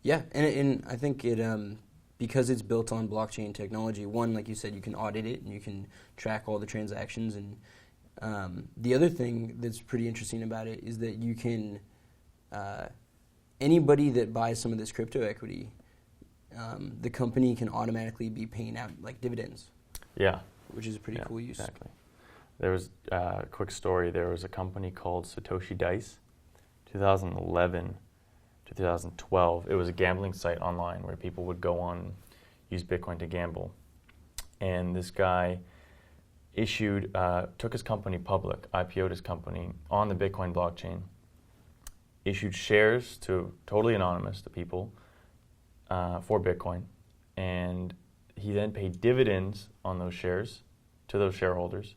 Yeah, and I think it because it's built on blockchain technology. One, like you said, you can audit it and you can track all the transactions. And the other thing that's pretty interesting about it is that you can anybody that buys some of this crypto equity, the company can automatically be paying out like dividends. Yeah, which is a pretty cool use. Exactly. There was a quick story. There was a company called Satoshi Dice, 2011 to 2012. It was a gambling site online where people would go on, use Bitcoin to gamble. And this guy took his company public, IPO'd his company on the Bitcoin blockchain, issued shares to totally anonymous to people for Bitcoin, and he then paid dividends on those shares to those shareholders,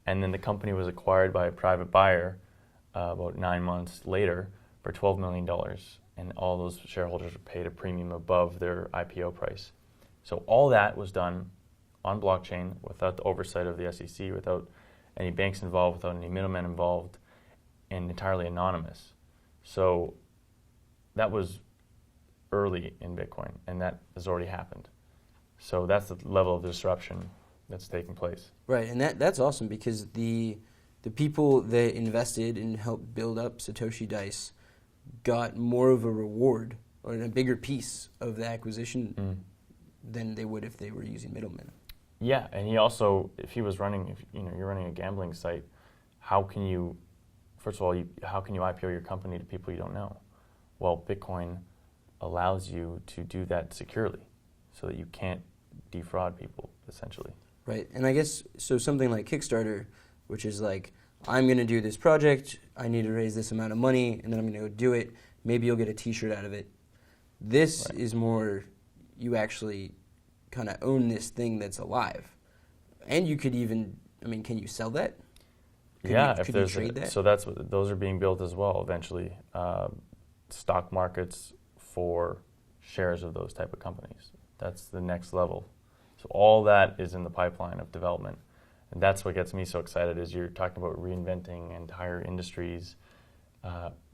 and then the company was acquired by a private buyer about 9 months later for $12 million, and all those shareholders were paid a premium above their IPO price. So all that was done on blockchain without the oversight of the SEC, without any banks involved, without any middlemen involved, and entirely anonymous. So that was early in Bitcoin, and that has already happened. So that's the level of disruption that's taking place. Right, and that's awesome because the people that invested and helped build up Satoshi Dice got more of a reward or a bigger piece of the acquisition than they would if they were using middlemen. Yeah, and he also, if you're running a gambling site, how can you IPO your company to people you don't know? Well, Bitcoin allows you to do that securely so that you can't defraud people, essentially. Right, and I guess, so something like Kickstarter, which is like, I'm going to do this project, I need to raise this amount of money, and then I'm going to go do it. Maybe you'll get a t-shirt out of it. This is more, you actually kind of own this thing that's alive. And you could even, can you sell that? Could you trade that? So those are being built as well eventually. Stock markets for shares of those type of companies. That's the next level. So all that is in the pipeline of development. And that's what gets me so excited is you're talking about reinventing entire industries,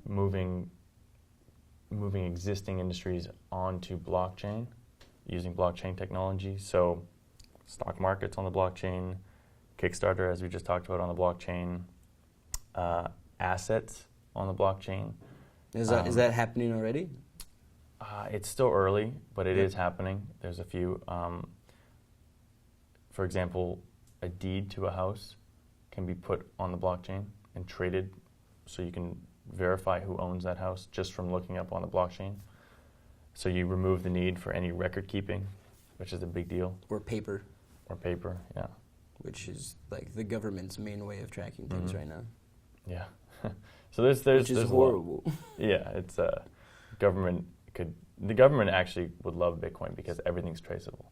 moving existing industries onto blockchain, using blockchain technology. So stock markets on the blockchain, Kickstarter, as we just talked about, on the blockchain, assets on the blockchain. Is that happening already? It's still early, but it is happening. There's a few. For example, a deed to a house can be put on the blockchain and traded, so you can verify who owns that house just from looking up on the blockchain. So you remove the need for any record keeping, which is a big deal. Or paper. Yeah. Which is like the government's main way of tracking things right now. Yeah. So there's which is horrible. Yeah, it's the government actually would love Bitcoin because everything's traceable.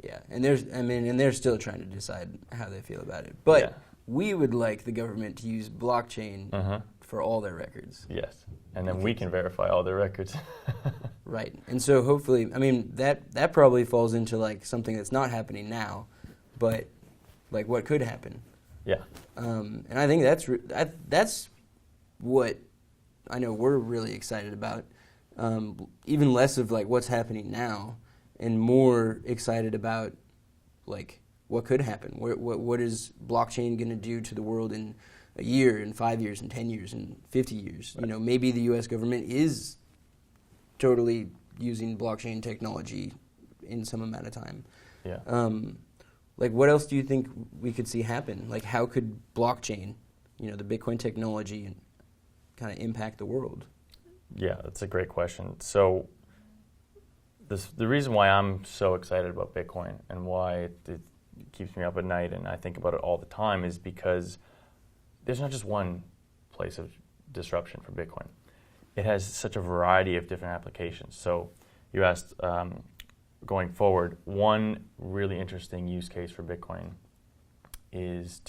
Yeah, and they're still trying to decide how they feel about it. But we would like the government to use blockchain for all their records. Yes, and then we can verify all their records. Right, and so hopefully, that probably falls into like something that's not happening now, but like what could happen. Yeah. And I think that's what I know we're really excited about. Even less of like what's happening now, and more excited about like what could happen. What is blockchain going to do to the world in a year, in 5 years, in 10 years, in 50 years? Right. Maybe the U.S. government is totally using blockchain technology in some amount of time. Yeah. Like what else do you think we could see happen? Like how could blockchain, the Bitcoin technology, kind of impact the world? Yeah, that's a great question. So the reason why I'm so excited about Bitcoin and why it keeps me up at night and I think about it all the time is because there's not just one place of disruption for Bitcoin. It has such a variety of different applications. So you asked, going forward, one really interesting use case for Bitcoin is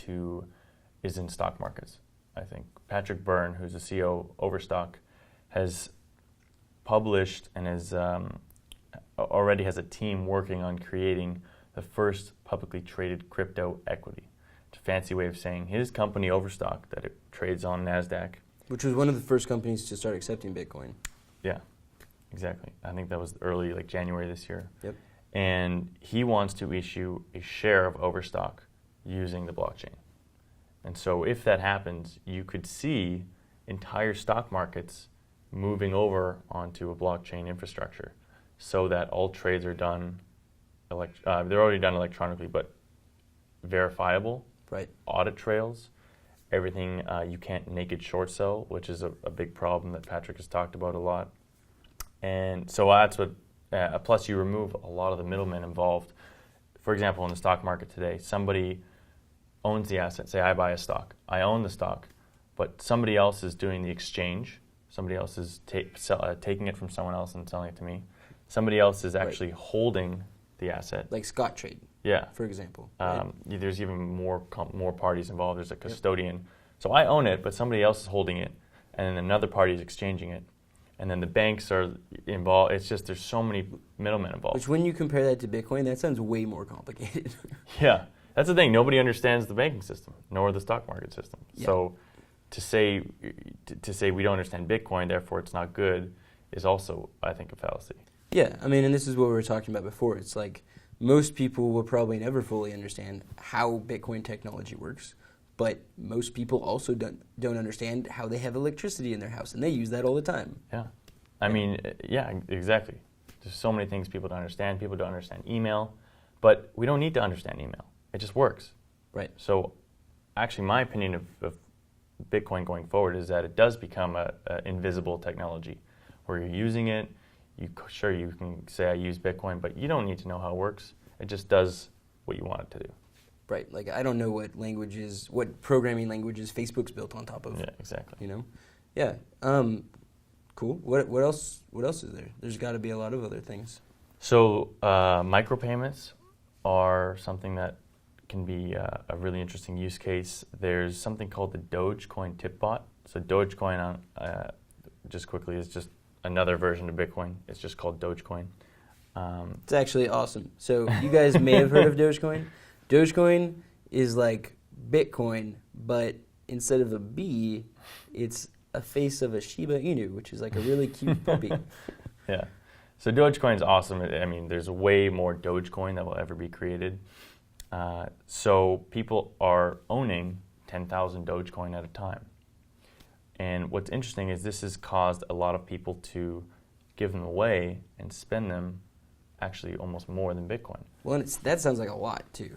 in stock markets. I think Patrick Byrne, who's the CEO of Overstock, has published and already has a team working on creating the first publicly traded crypto equity. It's a fancy way of saying his company, Overstock, that it trades on NASDAQ. Which was one of the first companies to start accepting Bitcoin. Yeah. Exactly. I think that was early, like January this year. Yep. And he wants to issue a share of overstock using the blockchain. And so if that happens, you could see entire stock markets moving over onto a blockchain infrastructure so that all trades are done, they're already done electronically, but verifiable, right? Audit trails, everything. You can't naked short sell, which is a big problem that Patrick has talked about a lot. And so that's what, plus you remove a lot of the middlemen involved. For example, in the stock market today, somebody owns the asset. Say I buy a stock. I own the stock, but somebody else is doing the exchange. Somebody else is taking it from someone else and selling it to me. Somebody else is actually holding the asset. Like Scott Trade, yeah, for example. There's even more parties involved. There's a custodian. Yep. So I own it, but somebody else is holding it, and then another party is exchanging it. And then the banks are involved. It's just there's so many middlemen involved. Which, when you compare that to Bitcoin, that sounds way more complicated. Yeah, that's the thing. Nobody understands the banking system, nor the stock market system. Yeah. So to say we don't understand Bitcoin, therefore it's not good, is also, I think, a fallacy. Yeah, I mean, and this is what we were talking about before. It's like most people will probably never fully understand how Bitcoin technology works, but most people also don't understand how they have electricity in their house, and they use that all the time. Yeah. I mean, yeah, exactly. There's so many things people don't understand. People don't understand email, but we don't need to understand email. It just works. Right. So actually my opinion of Bitcoin going forward is that it does become a invisible technology where you're using it. You can say I use Bitcoin, but you don't need to know how it works. It just does what you want it to do. Right. Like, I don't know what programming languages Facebook's built on top of. Yeah, exactly. You know? Yeah. Cool. What else is there? There's got to be a lot of other things. So micropayments are something that can be a really interesting use case. There's something called the Dogecoin tip bot. So Dogecoin, just quickly, is just another version of Bitcoin. It's just called Dogecoin. It's actually awesome. So you guys may have heard of Dogecoin. Dogecoin is like Bitcoin, but instead of a bee, it's a face of a Shiba Inu, which is like a really cute puppy. Yeah. So Dogecoin is awesome. I mean, there's way more Dogecoin that will ever be created. So people are owning 10,000 Dogecoin at a time. And what's interesting is this has caused a lot of people to give them away and spend them actually almost more than Bitcoin. Well, and that sounds like a lot too.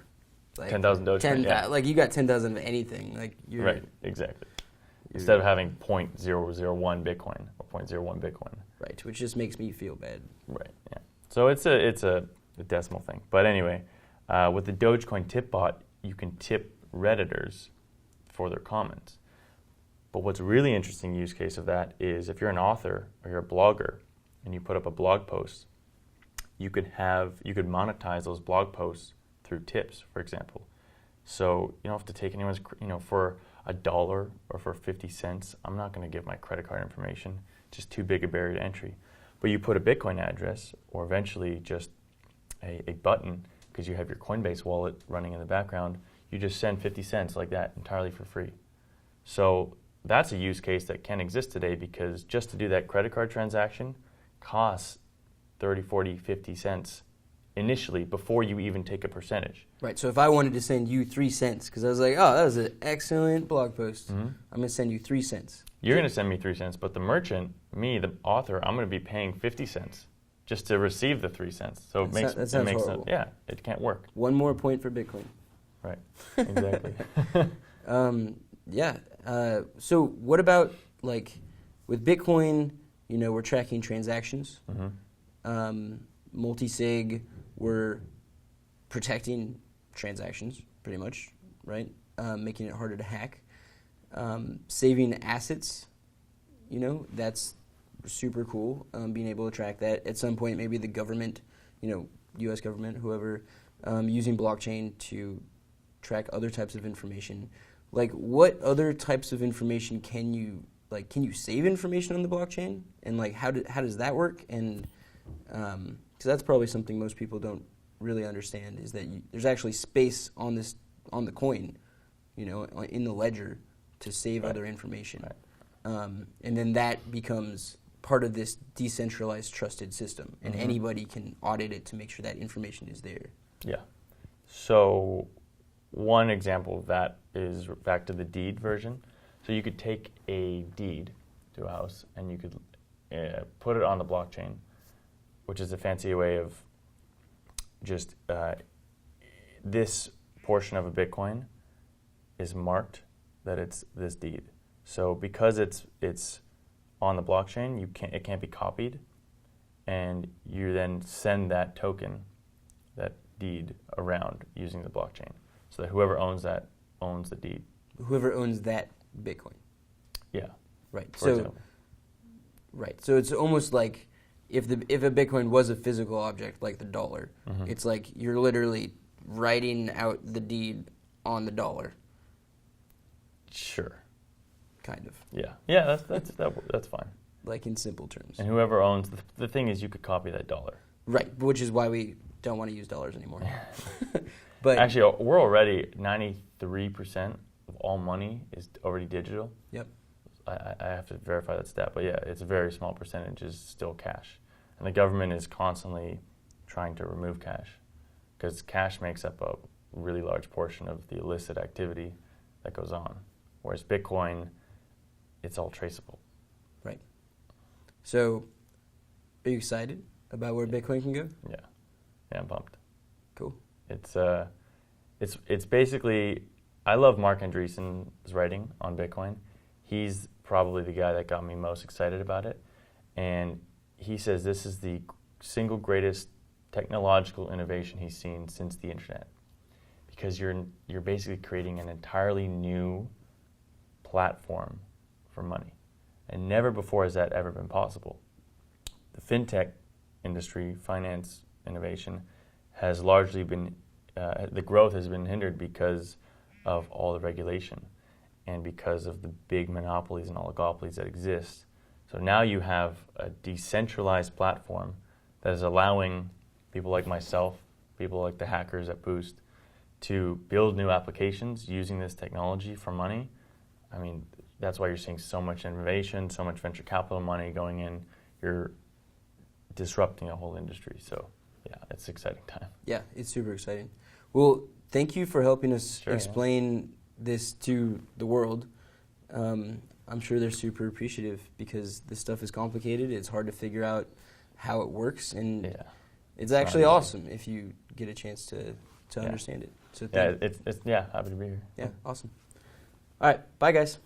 Like 10,000 Dogecoin, yeah. Like, you got 10,000 of anything. Like, you're right, exactly. Instead of having 0.001 Bitcoin or 0.01 Bitcoin. Right, which just makes me feel bad. Right, yeah. So it's a decimal thing. But anyway, with the Dogecoin tip bot, you can tip Redditors for their comments. But what's really interesting use case of that is if you're an author or you're a blogger and you put up a blog post, you could monetize those blog posts through tips, for example. So you don't have to take anyone's, for $1 or for 50 cents, I'm not going to give my credit card information. It's just too big a barrier to entry. But you put a Bitcoin address or eventually just a button, because you have your Coinbase wallet running in the background, you just send 50 cents like that entirely for free. So that's a use case that can exist today, because just to do that credit card transaction costs 30, 40, 50 cents initially before you even take a percentage. Right, so if I wanted to send you 3 cents, because I was like, oh, that was an excellent blog post, Mm-hmm. I'm going to send you 3 cents. You're going to send me 3 cents, but the merchant, me, the author, I'm going to be paying 50 cents just to receive the 3 cents. So that sounds horrible. Yeah, it can't work. One more point for Bitcoin. Right, exactly. Yeah. So what about, like, with Bitcoin, we're tracking transactions. Mm-hmm. Multi-sig, we're protecting transactions, pretty much, right? Making it harder to hack. Saving assets, that's super cool, being able to track that. At some point, maybe the government, U.S. government, whoever, using blockchain to track other types of information. Like, what other types of information can you save information on the blockchain? And, like, how does that work? And because that's probably something most people don't really understand, is that there's actually space on the coin, in the ledger to save other information. Right. And then that becomes part of this decentralized trusted system, and anybody can audit it to make sure that information is there. Yeah. So one example of that is back to the deed version. So you could take a deed to a house and you could put it on the blockchain, which is a fancy way of just this portion of a Bitcoin is marked that it's this deed. So because it's on the blockchain, it can't be copied, and you then send that token, that deed, around using the blockchain, so that whoever owns that owns the deed. Whoever owns that Bitcoin. Yeah. Right. For example. Right. So it's almost like if a Bitcoin was a physical object like the dollar, it's like you're literally writing out the deed on the dollar. Sure. Kind of. Yeah. Yeah, that's fine. Like in simple terms. And whoever owns the thing is you could copy that dollar. Right, which is why we don't want to use dollars anymore. But actually, we're already 93% of all money is already digital. Yep. I have to verify that stat, but yeah, it's a very small percentage is still cash. And the government is constantly trying to remove cash because cash makes up a really large portion of the illicit activity that goes on. Whereas Bitcoin, it's all traceable. Right. So, are you excited about where Bitcoin can go? Yeah. Yeah, I'm pumped. Cool. It's basically, I love Mark Andreessen's writing on Bitcoin. He's probably the guy that got me most excited about it. And he says this is the single greatest technological innovation he's seen since the internet. Because you're basically creating an entirely new platform for money. And never before has that ever been possible. The fintech industry, finance innovation, has largely been, the growth has been hindered because of all the regulation and because of the big monopolies and oligopolies that exist. So now you have a decentralized platform that is allowing people like myself, people like the hackers at Boost, to build new applications using this technology for money. I mean, that's why you're seeing so much innovation, so much venture capital money going in. You're disrupting a whole industry. So, yeah, it's an exciting time. Yeah, it's super exciting. Well, thank you for helping us Sure, explain this to the world. I'm sure they're super appreciative because this stuff is complicated. It's hard to figure out how it works, and it's actually awesome if you get a chance to understand it. So happy to be here. Yeah, awesome. All right, bye guys.